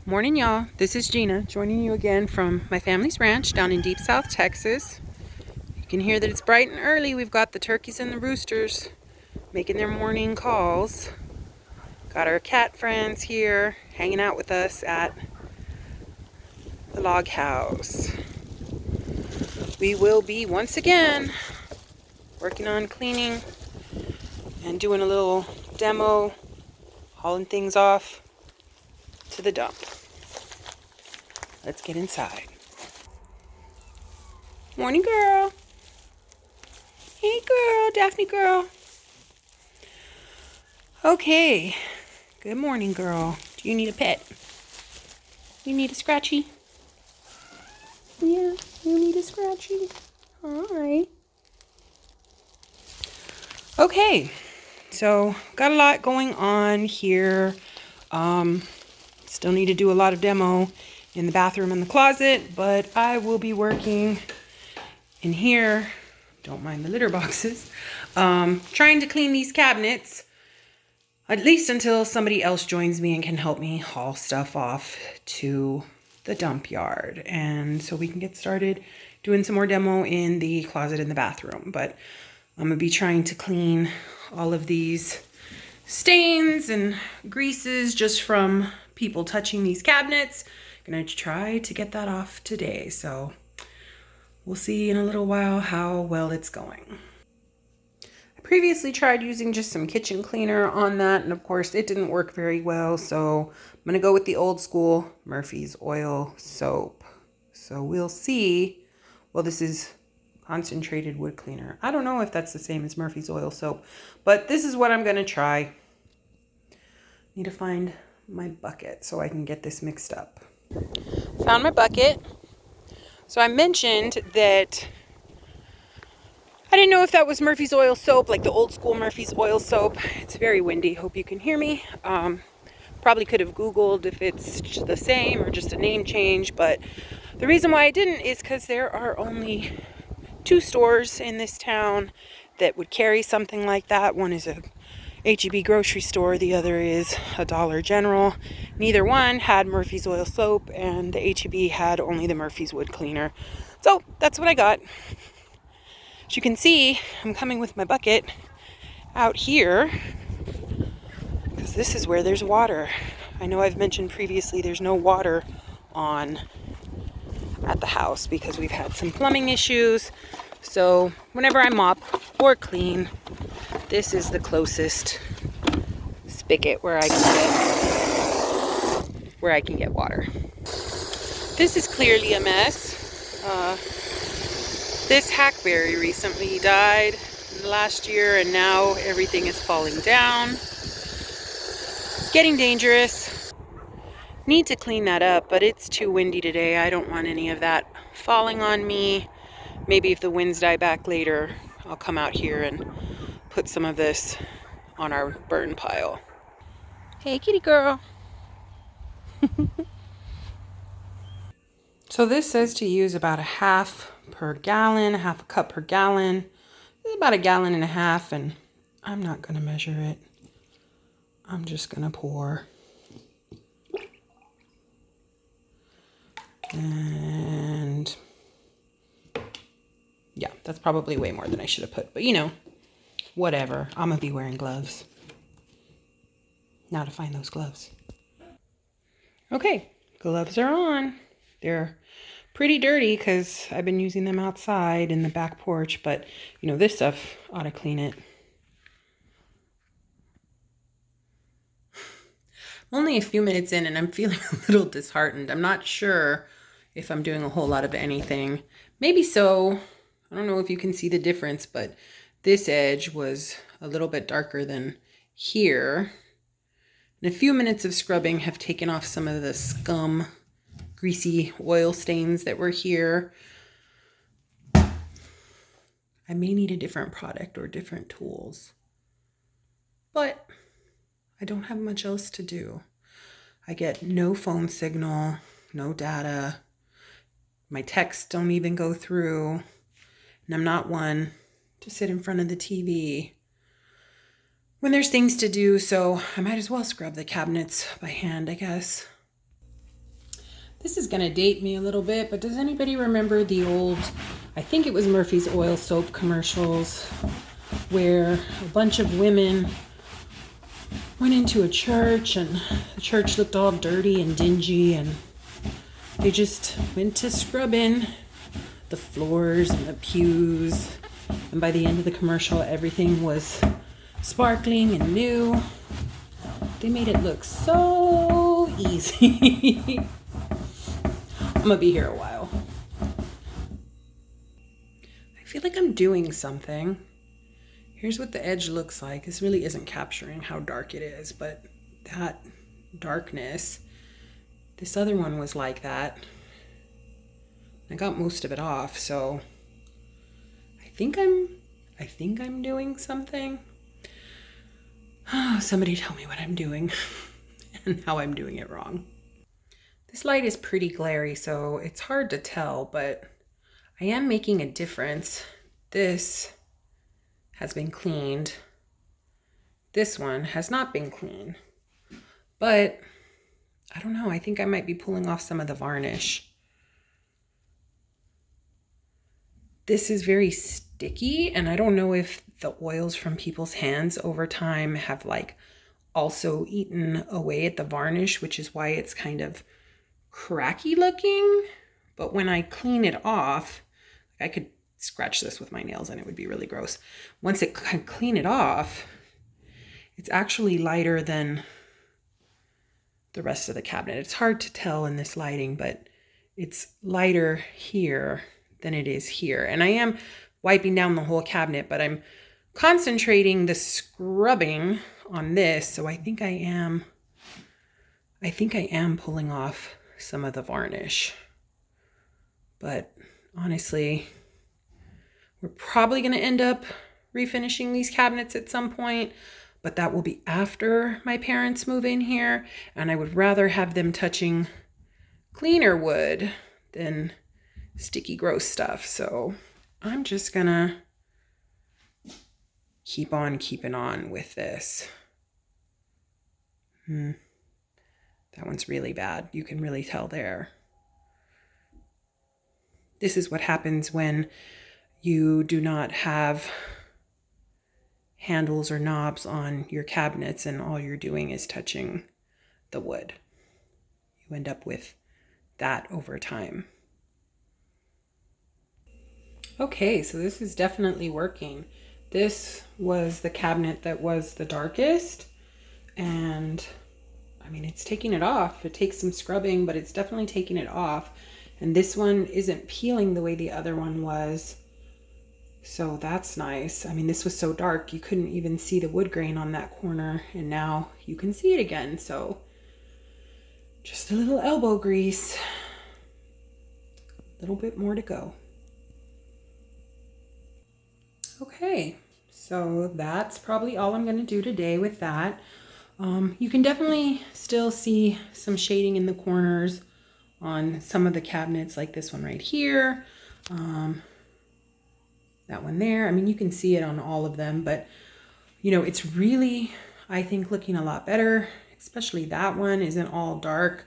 Morning, y'all. This is Gina joining you again from my family's ranch down in deep South Texas. You can hear that it's bright and early. We've got the turkeys and the roosters making their morning calls. Got our cat friends here hanging out with us at the log house. We will be once again working on cleaning and doing a little demo, hauling things off to the dump. Let's get inside. Morning, girl. Hey, girl, Daphne girl. Okay. Good morning, girl. Do you need a pet? You need a scratchy? Yeah, you need a scratchy. Alright. Okay. So, got a lot going on here. Still need to do a lot of demo in the bathroom and the closet, but I will be working in here. Don't mind the litter boxes. Trying to clean these cabinets, at least until somebody else joins me and can help me haul stuff off to the dump yard. And so we can get started doing some more demo in the closet and the bathroom. But I'm gonna be trying to clean all of these stains and greases just from people touching these cabinets. Gonna try to get that off today. So we'll see in a little while how well it's going. I previously tried using just some kitchen cleaner on that, and of course it didn't work very well. So I'm gonna go with the old school Murphy's Oil soap. So we'll see. Well, this is concentrated wood cleaner. I don't know if that's the same as Murphy's Oil soap, but this is what I'm gonna try. Need to find my bucket so I can get this mixed up. Found my bucket. So I mentioned that I didn't know if that was Murphy's Oil soap, like the old school Murphy's Oil soap. It's very windy. Hope you can hear me. Probably could have Googled if it's the same or just a name change, but the reason why I didn't is because there are only 2 stores in this town that would carry something like that. One is a H-E-B grocery store, the other is a Dollar General. Neither one had Murphy's Oil soap, and the H-E-B had only the Murphy's wood cleaner. So that's what I got. As you can see, I'm coming with my bucket out here because this is where there's water. I know I've mentioned previously there's no water on at the house because we've had some plumbing issues. So whenever I mop or clean, this is the closest spigot where I can get water. This is clearly a mess. This hackberry recently died last year, and now everything is falling down. Getting dangerous. Need to clean that up, but it's too windy today. I don't want any of that falling on me. Maybe if the winds die back later, I'll come out here and put some of this on our burn pile. Hey, kitty girl. So this says to use about a half per gallon, half a cup per gallon. It's about 1.5 gallons, and I'm not going to measure it. I'm just going to pour. And yeah, that's probably way more than I should have put, but you know, whatever. I'm going to be wearing gloves. Now to find those gloves. Okay, gloves are on. They're pretty dirty because I've been using them outside in the back porch, but you know, this stuff ought to clean it. I'm only a few minutes in and I'm feeling a little disheartened. I'm not sure if I'm doing a whole lot of anything. Maybe so. I don't know if you can see the difference, but this edge was a little bit darker than here. And a few minutes of scrubbing have taken off some of the scum, greasy oil stains that were here. I may need a different product or different tools, but I don't have much else to do. I get no phone signal, no data. My texts don't even go through, and I'm not one to sit in front of the TV when there's things to do, so I might as well scrub the cabinets by hand, I guess. This is gonna date me a little bit, but does anybody remember the old, I think it was Murphy's Oil Soap commercials, where a bunch of women went into a church and the church looked all dirty and dingy, and they just went to scrubbing the floors and the pews, and by the end of the commercial everything was sparkling and new. They made it look so easy. I'm gonna be here a while. I feel like I'm doing something. Here's what the edge looks like. This really isn't capturing how dark it is, but that darkness, this other one was like that. I got most of it off, so I think I'm doing something. Oh, somebody tell me what I'm doing and how I'm doing it wrong. This light is pretty glary, so it's hard to tell, but I am making a difference. This has been cleaned. This one has not been cleaned, but I don't know. I think I might be pulling off some of the varnish. This is very sticky, and I don't know if the oils from people's hands over time have like also eaten away at the varnish, which is why it's kind of cracky looking. But when I clean it off, I could scratch this with my nails and it would be really gross. Once I clean it off, it's actually lighter than the rest of the cabinet. It's hard to tell in this lighting, but it's lighter here than it is here. And I am wiping down the whole cabinet, but I'm concentrating the scrubbing on this. So I think I am pulling off some of the varnish. But honestly, we're probably going to end up refinishing these cabinets at some point, but that will be after my parents move in here, and I would rather have them touching cleaner wood than sticky, gross stuff. So I'm just going to keep on keeping on with this. That one's really bad. You can really tell there. This is what happens when you do not have handles or knobs on your cabinets and all you're doing is touching the wood. You end up with that over time. Okay, so this is definitely working. This was the cabinet that was the darkest, and I mean, it's taking it off. It takes some scrubbing, but it's definitely taking it off. And this one isn't peeling the way the other one was. So that's nice. I mean, this was so dark, you couldn't even see the wood grain on that corner, and now you can see it again. So just a little elbow grease. A little bit more to go. Okay, so that's probably all I'm going to do today with that. You can definitely still see some shading in the corners on some of the cabinets, like this one right here, that one there. I mean, you can see it on all of them, but you know, it's really, I think, looking a lot better, especially that one isn't all dark.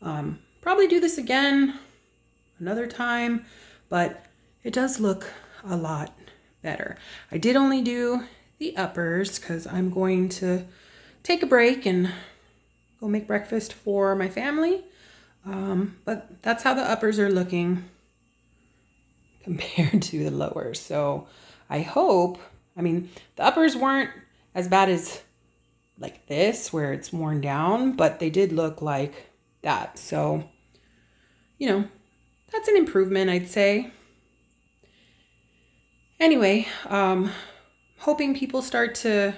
Probably do this again another time, but it does look a lot better. I did only do the uppers because I'm going to take a break and go make breakfast for my family. But that's how the uppers are looking compared to the lowers. So I hope, I mean, the uppers weren't as bad as like this where it's worn down, but they did look like that. So, you know, that's an improvement, I'd say. Anyway, hoping people start to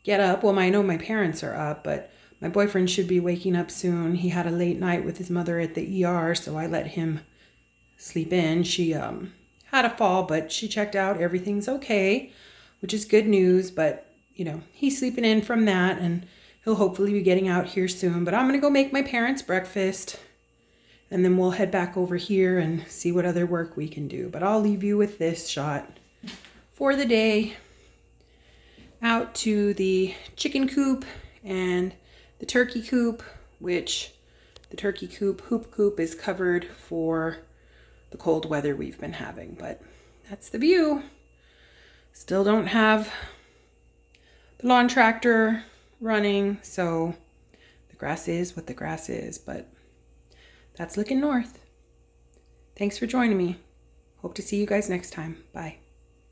get up. Well, I know my parents are up, but my boyfriend should be waking up soon. He had a late night with his mother at the ER, so I let him sleep in. She had a fall, but she checked out. Everything's okay, which is good news. But, you know, he's sleeping in from that, and he'll hopefully be getting out here soon. But I'm going to go make my parents breakfast, and then we'll head back over here and see what other work we can do. But I'll leave you with this shot for the day. Out to the chicken coop and the turkey coop, which The turkey hoop coop is covered for the cold weather we've been having, but that's the view. Still don't have the lawn tractor running, so the grass is what the grass is, but that's looking north. Thanks for joining me. Hope to see you guys next time. Bye.